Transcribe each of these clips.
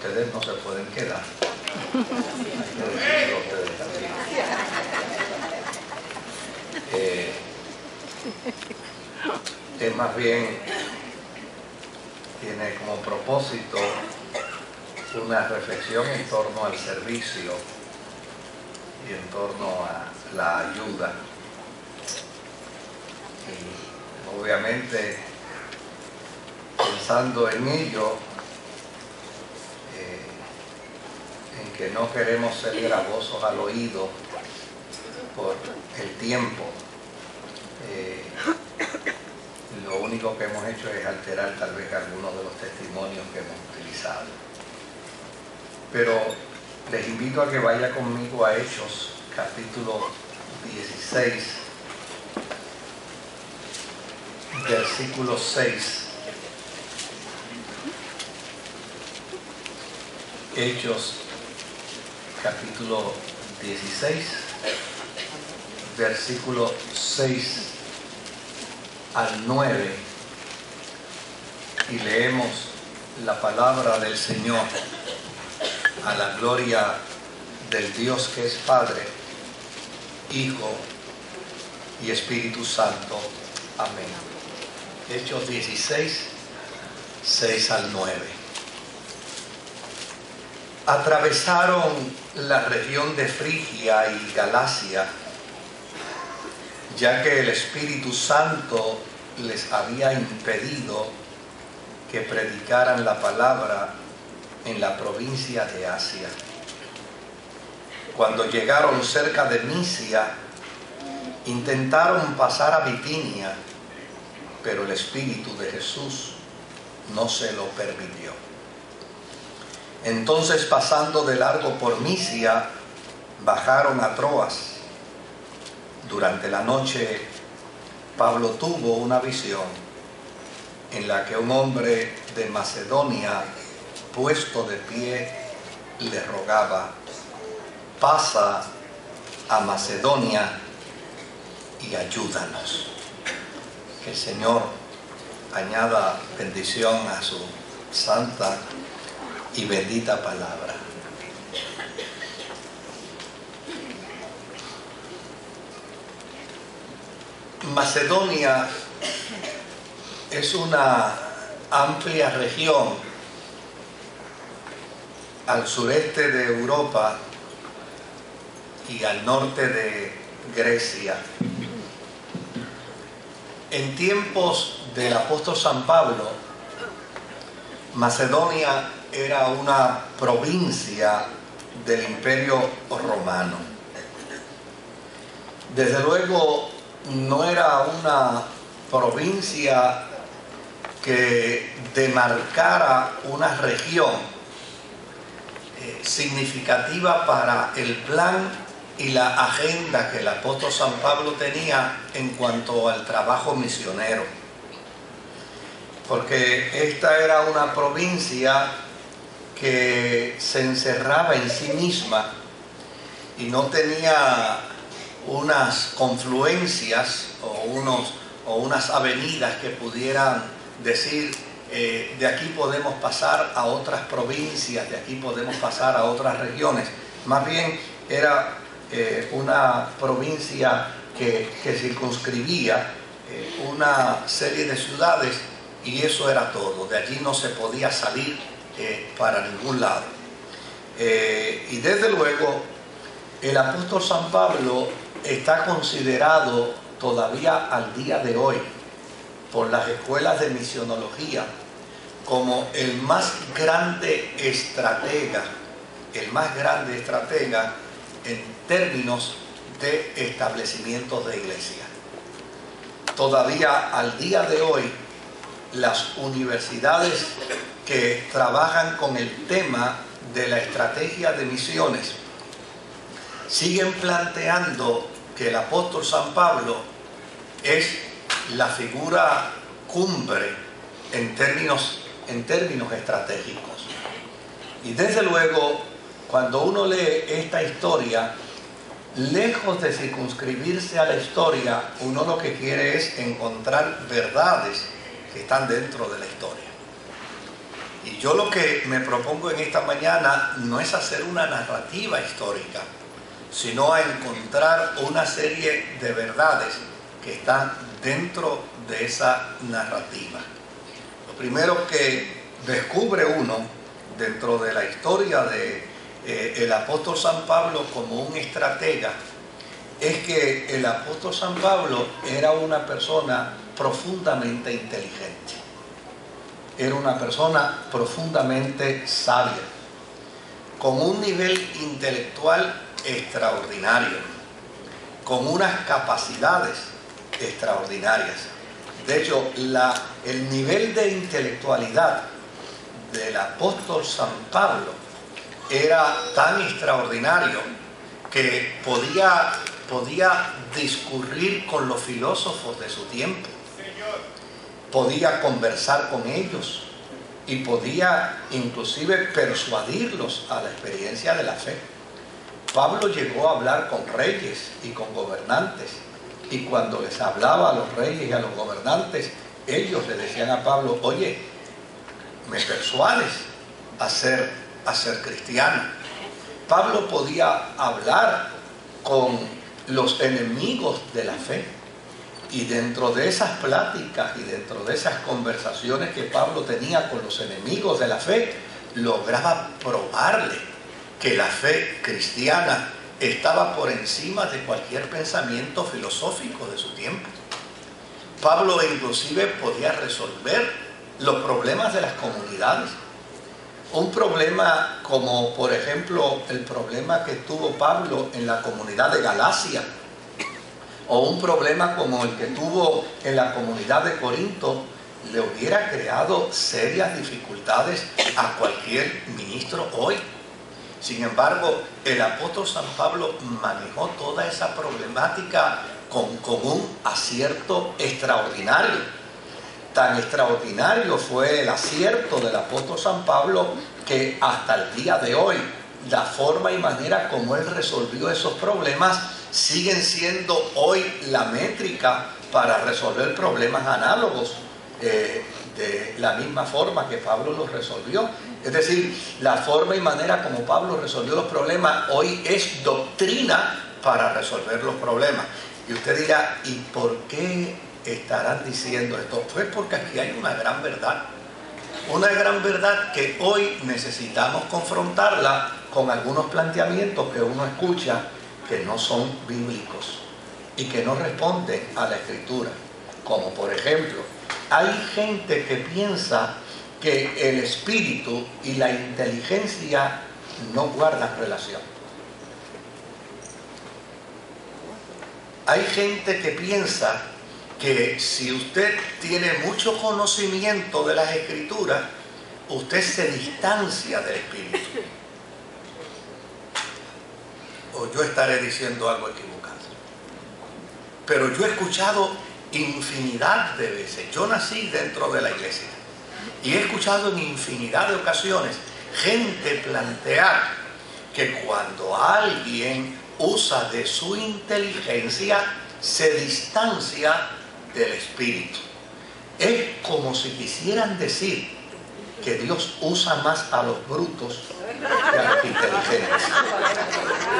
ustedes no se pueden quedar. Hay que decirlo a ustedes también. Es más bien, tiene como propósito una reflexión en torno al servicio y en torno a la ayuda. Y obviamente, pensando en ello, en que no queremos ser gravosos al oído por el tiempo, lo único que hemos hecho es alterar tal vez algunos de los testimonios que hemos utilizado. Pero les invito a que vaya conmigo a Hechos, capítulo 16, versículo 6. Hechos, capítulo 16, versículo 6 al 9, y leemos la palabra del Señor a la gloria del Dios que es Padre, Hijo y Espíritu Santo. Amén. Hechos 16, 6 al 9. Atravesaron la región de Frigia y Galacia, ya que el Espíritu Santo les había impedido que predicaran la palabra en la provincia de Asia. Cuando llegaron cerca de Misia, intentaron pasar a Bitinia, pero el Espíritu de Jesús no se lo permitió. Entonces, pasando de largo por Misia, bajaron a Troas. Durante la noche, Pablo tuvo una visión en la que un hombre de Macedonia, puesto de pie, le rogaba: pasa a Macedonia y ayúdanos. Que el Señor añada bendición a su santa y bendita palabra. Macedonia es una amplia región al sureste de Europa y al norte de Grecia. En tiempos del apóstol San Pablo, Macedonia era una provincia del Imperio Romano. Desde luego, no era una provincia que demarcara una región significativa para el plan y la agenda que el apóstol San Pablo tenía en cuanto al trabajo misionero. Porque esta era una provincia que se encerraba en sí misma y no tenía unas confluencias o unas avenidas que pudieran decir: de aquí podemos pasar a otras provincias, de aquí podemos pasar a otras regiones. Más bien era una provincia que circunscribía una serie de ciudades, y eso era todo. De allí no se podía salir para ningún lado. Y desde luego, el apóstol San Pablo está considerado todavía al día de hoy por las escuelas de misionología como el más grande estratega en términos de establecimientos de iglesia. Todavía al día de hoy, las universidades que trabajan con el tema de la estrategia de misiones siguen planteando que el apóstol San Pablo es la figura cumbre en términos estratégicos. Y desde luego, cuando uno lee esta historia, lejos de circunscribirse a la historia, uno lo que quiere es encontrar verdades que están dentro de la historia. Y yo lo que me propongo en esta mañana no es hacer una narrativa histórica, sino a encontrar una serie de verdades que están dentro de esa narrativa. Lo primero que descubre uno dentro de la historia de el apóstol San Pablo como un estratega es que el apóstol San Pablo era una persona profundamente inteligente, era una persona profundamente sabia, con un nivel intelectual extraordinario, con unas capacidades extraordinarias. De hecho, el nivel de intelectualidad del apóstol San Pablo era tan extraordinario que podía discurrir con los filósofos de su tiempo, podía conversar con ellos y podía inclusive persuadirlos a la experiencia de la fe. Pablo llegó a hablar con reyes y con gobernantes, y cuando les hablaba a los reyes y a los gobernantes, ellos le decían a Pablo: oye, me persuades a ser cristiano. Pablo podía hablar con los enemigos de la fe, y dentro de esas pláticas y dentro de esas conversaciones que Pablo tenía con los enemigos de la fe, lograba probarle que la fe cristiana estaba por encima de cualquier pensamiento filosófico de su tiempo. Pablo inclusive podía resolver los problemas de las comunidades. Un problema como, por ejemplo, el problema que tuvo Pablo en la comunidad de Galacia, o un problema como el que tuvo en la comunidad de Corinto, le hubiera creado serias dificultades a cualquier ministro hoy. Sin embargo, el apóstol San Pablo manejó toda esa problemática con un acierto extraordinario. Tan extraordinario fue el acierto del apóstol San Pablo que hasta el día de hoy la forma y manera como él resolvió esos problemas siguen siendo hoy la métrica para resolver problemas análogos de la misma forma que Pablo los resolvió. Es decir, la forma y manera como Pablo resolvió los problemas hoy es doctrina para resolver los problemas. Y usted dirá: ¿y por qué estarán diciendo esto? Pues porque aquí hay una gran verdad que hoy necesitamos confrontarla con algunos planteamientos que uno escucha que no son bíblicos y que no responden a la Escritura. Como por ejemplo, hay gente que piensa que el espíritu y la inteligencia no guardan relación. Hay gente que piensa que si usted tiene mucho conocimiento de las Escrituras, usted se distancia del espíritu. O yo estaré diciendo algo equivocado. Pero yo he escuchado infinidad de veces. Yo nací dentro de la iglesia y he escuchado en infinidad de ocasiones gente plantear que cuando alguien usa de su inteligencia se distancia del espíritu. Es como si quisieran decir que Dios usa más a los brutos que a los inteligentes,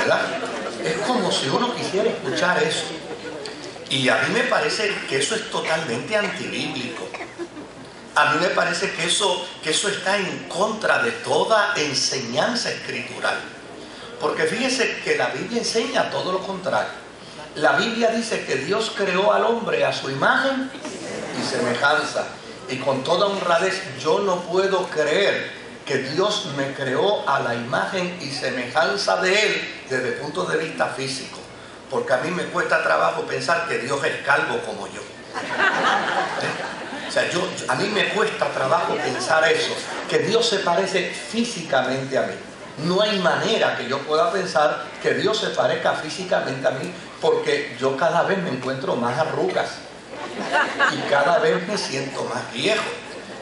¿verdad? Es como si uno quisiera escuchar eso. Y a mí me parece que eso es totalmente antibíblico. A mí me parece que eso está en contra de toda enseñanza escritural. Porque fíjese que la Biblia enseña todo lo contrario. La Biblia dice que Dios creó al hombre a su imagen y semejanza. Y con toda honradez, yo no puedo creer que Dios me creó a la imagen y semejanza de Él desde el punto de vista físico. Porque a mí me cuesta trabajo pensar que Dios es calvo como yo. O sea, a mí me cuesta trabajo pensar eso, que Dios se parece físicamente a mí. No hay manera que yo pueda pensar que Dios se parezca físicamente a mí, porque yo cada vez me encuentro más arrugas y cada vez me siento más viejo.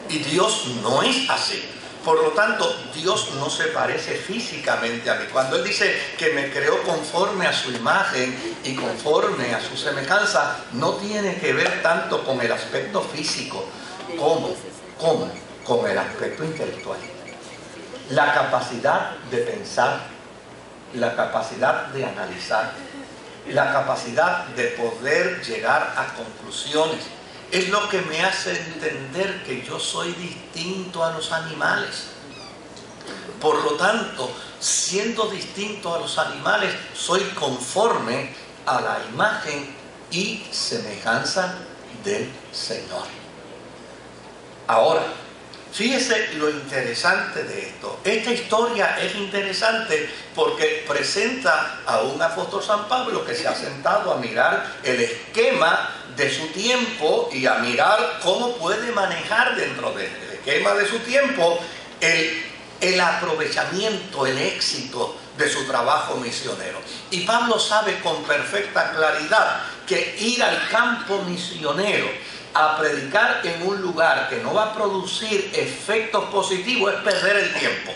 Y Dios no es así. Por lo tanto, Dios no se parece físicamente a mí. Cuando Él dice que me creó conforme a su imagen y conforme a su semejanza, no tiene que ver tanto con el aspecto físico. ¿Cómo? con el aspecto intelectual. La capacidad de pensar, la capacidad de analizar, la capacidad de poder llegar a conclusiones. Es lo que me hace entender que yo soy distinto a los animales. Por lo tanto, siendo distinto a los animales, soy conforme a la imagen y semejanza del Señor. Ahora, fíjese lo interesante de esto. Esta historia es interesante porque presenta a un apóstol San Pablo que se ha sentado a mirar el esquema de su tiempo y a mirar cómo puede manejar dentro del esquema de su tiempo el aprovechamiento, el éxito de su trabajo misionero. Y Pablo sabe con perfecta claridad que ir al campo misionero a predicar en un lugar que no va a producir efectos positivos es perder el tiempo.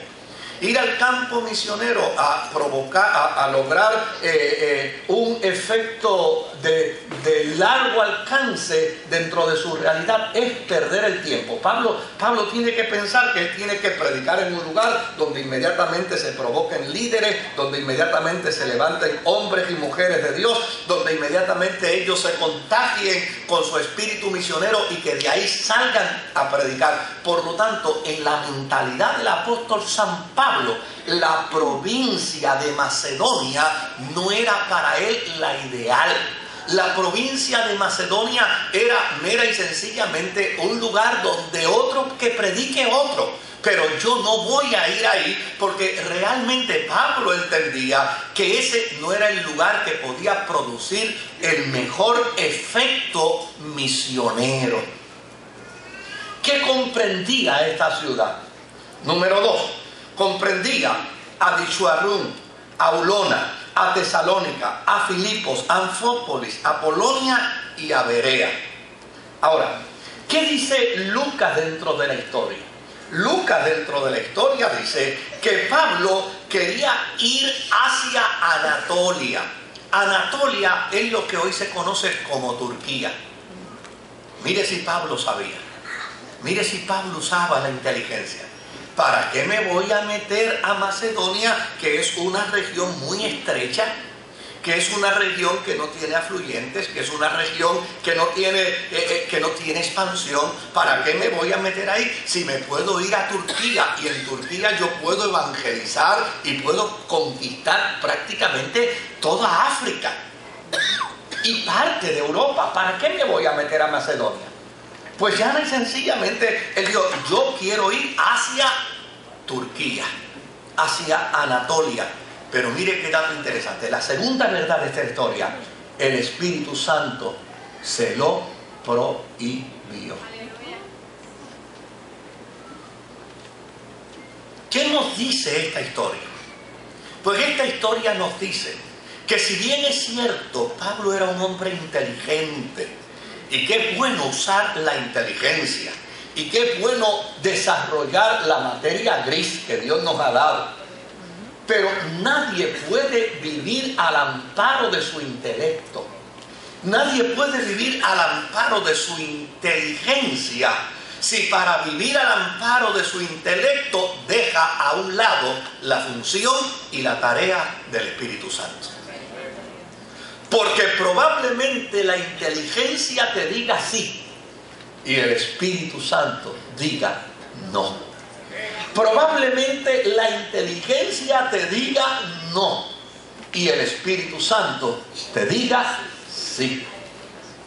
Ir al campo misionero a provocar, a lograr un efecto de largo alcance dentro de su realidad es perder el tiempo. Pablo tiene que pensar que él tiene que predicar en un lugar donde inmediatamente se provoquen líderes, donde inmediatamente se levanten hombres y mujeres de Dios, donde inmediatamente ellos se contagien con su espíritu misionero y que de ahí salgan a predicar. Por lo tanto, en la mentalidad del apóstol San Pablo, la provincia de Macedonia no era para él la ideal. La provincia de Macedonia era mera y sencillamente un lugar donde otro que predique otro. Pero yo no voy a ir ahí porque realmente Pablo entendía que ese no era el lugar que podía producir el mejor efecto misionero. ¿Qué comprendía esta ciudad? Número 2. Comprendía a Dichuarún, a Ulona, a Tesalónica, a Filipos, a Anfópolis, a Polonia y a Berea. Ahora, ¿qué dice Lucas dentro de la historia? Lucas dentro de la historia dice que Pablo quería ir hacia Anatolia. Anatolia es lo que hoy se conoce como Turquía. Mire si Pablo sabía. Mire si Pablo usaba la inteligencia. ¿Para qué me voy a meter a Macedonia, que es una región muy estrecha, que es una región que no tiene afluentes, que es una región que no tiene expansión? ¿Para qué me voy a meter ahí si me puedo ir a Turquía? Y en Turquía yo puedo evangelizar y puedo conquistar prácticamente toda África y parte de Europa. ¿Para qué me voy a meter a Macedonia? Pues ya no, sencillamente él dijo, yo quiero ir hacia Turquía, hacia Anatolia. Pero mire qué dato interesante. La segunda verdad de esta historia, el Espíritu Santo se lo prohibió. ¿Qué nos dice esta historia? Pues esta historia nos dice que si bien es cierto, Pablo era un hombre inteligente, y qué bueno usar la inteligencia, y qué bueno desarrollar la materia gris que Dios nos ha dado, pero nadie puede vivir al amparo de su intelecto. Nadie puede vivir al amparo de su inteligencia si para vivir al amparo de su intelecto deja a un lado la función y la tarea del Espíritu Santo. Porque probablemente la inteligencia te diga sí y el Espíritu Santo diga no. Probablemente la inteligencia te diga no y el Espíritu Santo te diga sí.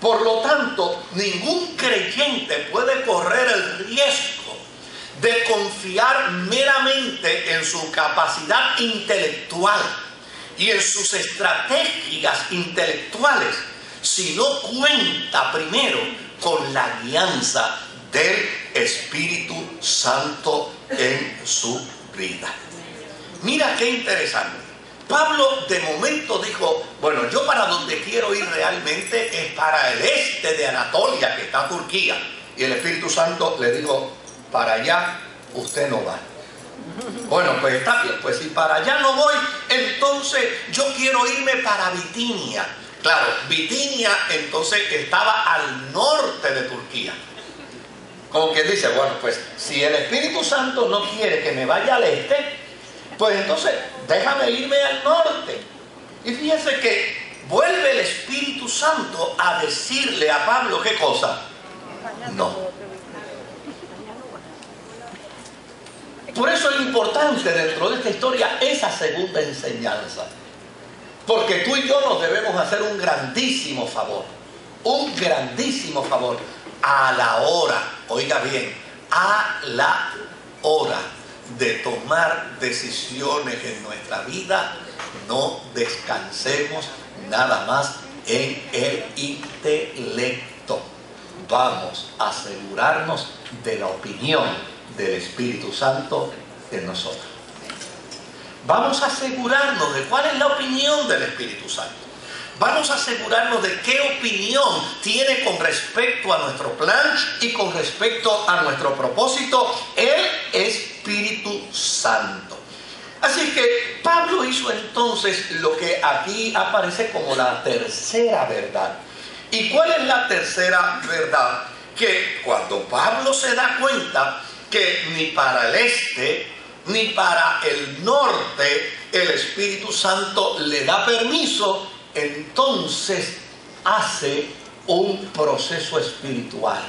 Por lo tanto, ningún creyente puede correr el riesgo de confiar meramente en su capacidad intelectual y en sus estrategias intelectuales si no cuenta primero con la guianza del Espíritu Santo en su vida. Mira qué interesante. Pablo de momento dijo, bueno, yo para donde quiero ir realmente es para el este de Anatolia, que está Turquía. Y el Espíritu Santo le dijo, para allá usted no va. Bueno, pues está bien, pues si para allá no voy, entonces yo quiero irme para Bitinia. Claro, Bitinia entonces estaba al norte de Turquía. Como quien dice, bueno, pues si el Espíritu Santo no quiere que me vaya al este, pues entonces déjame irme al norte. Y fíjense que vuelve el Espíritu Santo a decirle a Pablo, ¿qué cosa? No. Por eso es importante dentro de esta historia esa segunda enseñanza. Porque tú y yo nos debemos hacer un grandísimo favor a la hora, oiga bien, a la hora de tomar decisiones en nuestra vida. No descansemos nada más en el intelecto. Vamos a asegurarnos de la opinión del Espíritu Santo en nosotros. Vamos a asegurarnos de cuál es la opinión del Espíritu Santo. Vamos a asegurarnos de qué opinión tiene con respecto a nuestro plan y con respecto a nuestro propósito el Espíritu Santo. Así que Pablo hizo entonces lo que aquí aparece como la tercera verdad. ¿Y cuál es la tercera verdad? Que cuando Pablo se da cuenta que ni para el este ni para el norte el Espíritu Santo le da permiso, entonces hace un proceso espiritual.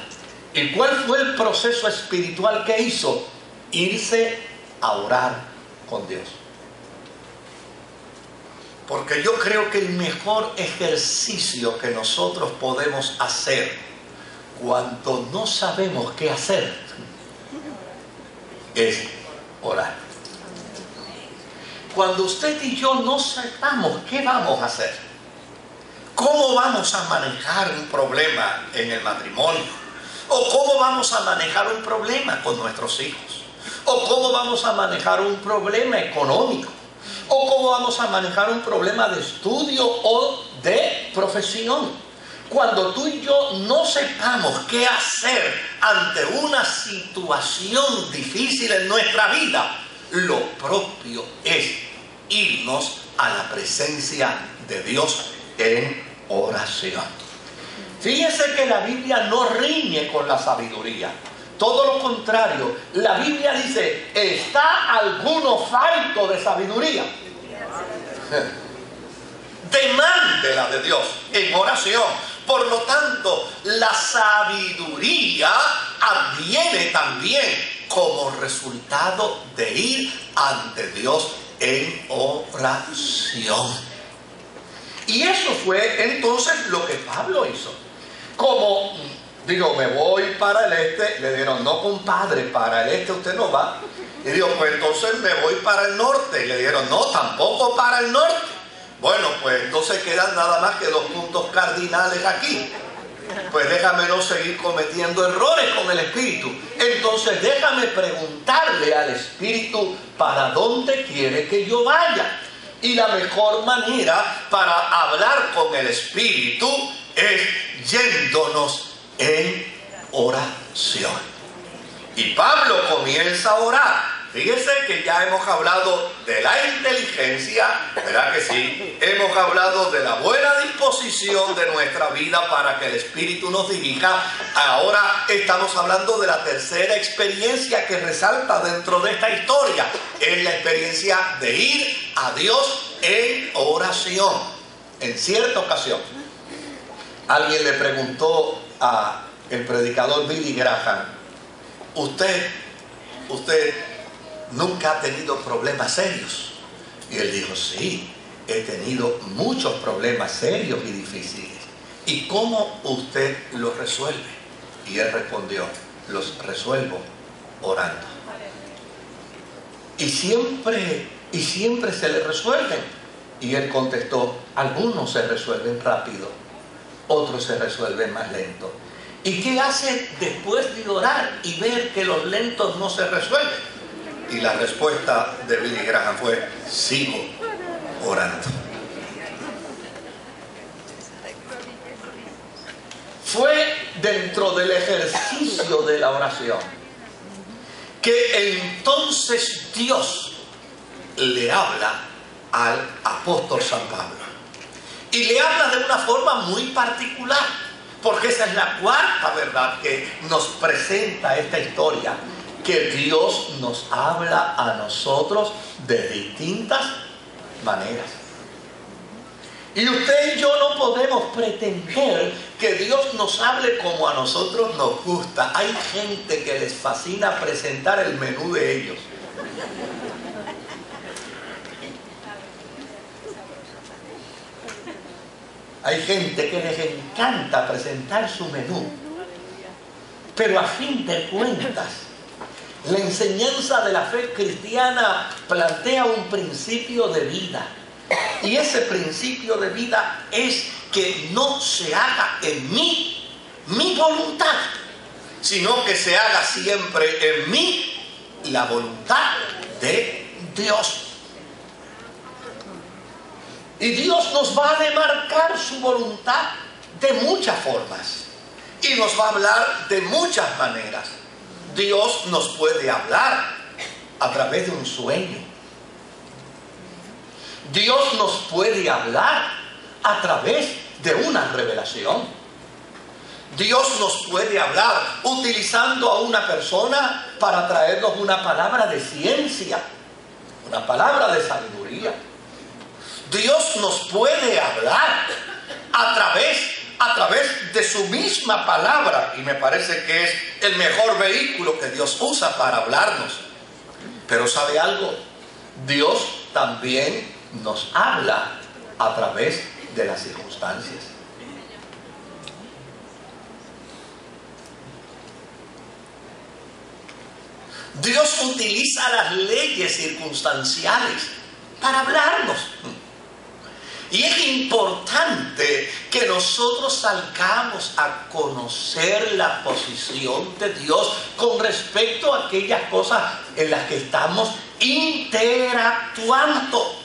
¿Y cuál fue el proceso espiritual que hizo? Irse a orar con Dios. Porque yo creo que el mejor ejercicio que nosotros podemos hacer cuando no sabemos qué hacer es orar. Cuando usted y yo no sepamos qué vamos a hacer, cómo vamos a manejar un problema en el matrimonio, o cómo vamos a manejar un problema con nuestros hijos, o cómo vamos a manejar un problema económico, o cómo vamos a manejar un problema de estudio o de profesión. Cuando tú y yo no sepamos qué hacer ante una situación difícil en nuestra vida, lo propio es irnos a la presencia de Dios en oración. Fíjese que la Biblia no riñe con la sabiduría. Todo lo contrario, la Biblia dice, ¿está alguno falto de sabiduría? Demándela de Dios en oración. Por lo tanto, la sabiduría adviene también como resultado de ir ante Dios en oración. Y eso fue entonces lo que Pablo hizo. Como, digo, me voy para el este, le dijeron, no compadre, para el este usted no va. Y digo, pues entonces me voy para el norte. Y le dijeron, no, tampoco para el norte. Bueno, pues entonces quedan nada más que dos puntos cardinales aquí. Pues déjame no seguir cometiendo errores con el Espíritu. Entonces déjame preguntarle al Espíritu para dónde quiere que yo vaya. Y la mejor manera para hablar con el Espíritu es yéndonos en oración. Y Pablo comienza a orar. Fíjese que ya hemos hablado de la inteligencia, ¿verdad que sí? Hemos hablado de la buena disposición de nuestra vida para que el Espíritu nos dirija. Ahora estamos hablando de la tercera experiencia que resalta dentro de esta historia. Es la experiencia de ir a Dios en oración. En cierta ocasión, alguien le preguntó al predicador Billy Graham, ¿Usted nunca ha tenido problemas serios? Y él dijo, sí, he tenido muchos problemas serios y difíciles. ¿Y cómo usted los resuelve? Y él respondió, los resuelvo orando. Y siempre se le resuelven. Y él contestó, algunos se resuelven rápido, otros se resuelven más lento. ¿Y qué hace después de orar y ver que los lentos no se resuelven? Y la respuesta de Billy Graham fue, sigo orando. Fue dentro del ejercicio de la oración que entonces Dios le habla al apóstol San Pablo. Y le habla de una forma muy particular. Porque esa es la cuarta verdad que nos presenta esta historia, que Dios nos habla a nosotros de distintas maneras. Y usted y yo no podemos pretender que Dios nos hable como a nosotros nos gusta. Hay gente que les fascina presentar el menú de ellos. Hay gente que les encanta presentar su menú. Pero a fin de cuentas, la enseñanza de la fe cristiana plantea un principio de vida. Y ese principio de vida es que no se haga en mí mi voluntad, sino que se haga siempre en mí la voluntad de Dios. Y Dios nos va a demarcar su voluntad de muchas formas. Y nos va a hablar de muchas maneras. Dios nos puede hablar a través de un sueño. Dios nos puede hablar a través de una revelación. Dios nos puede hablar utilizando a una persona para traernos una palabra de ciencia, una palabra de sabiduría. Dios nos puede hablar a través de su misma palabra, y me parece que es el mejor vehículo que Dios usa para hablarnos. Pero ¿sabe algo? Dios también nos habla a través de las circunstancias. Dios utiliza las leyes circunstanciales para hablarnos. Y es importante que nosotros salgamos a conocer la posición de Dios con respecto a aquellas cosas en las que estamos interactuando,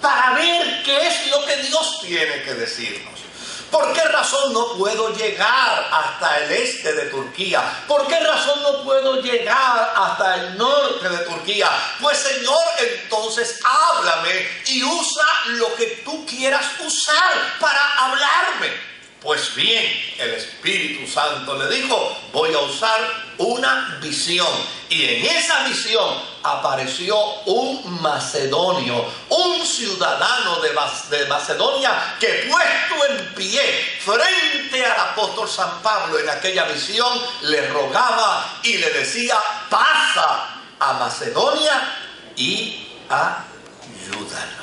para ver qué es lo que Dios tiene que decirnos. ¿Por qué razón no puedo llegar hasta el este de Turquía? ¿Por qué razón no puedo llegar hasta el norte de Turquía? Pues Señor, entonces háblame y usa lo que tú quieras usar para hablarme. Pues bien, el Espíritu Santo le dijo, voy a usar una visión. Y en esa visión apareció un macedonio, un ciudadano de Macedonia, que puesto en pie frente al apóstol San Pablo en aquella visión, le rogaba y le decía, pasa a Macedonia y ayúdanos.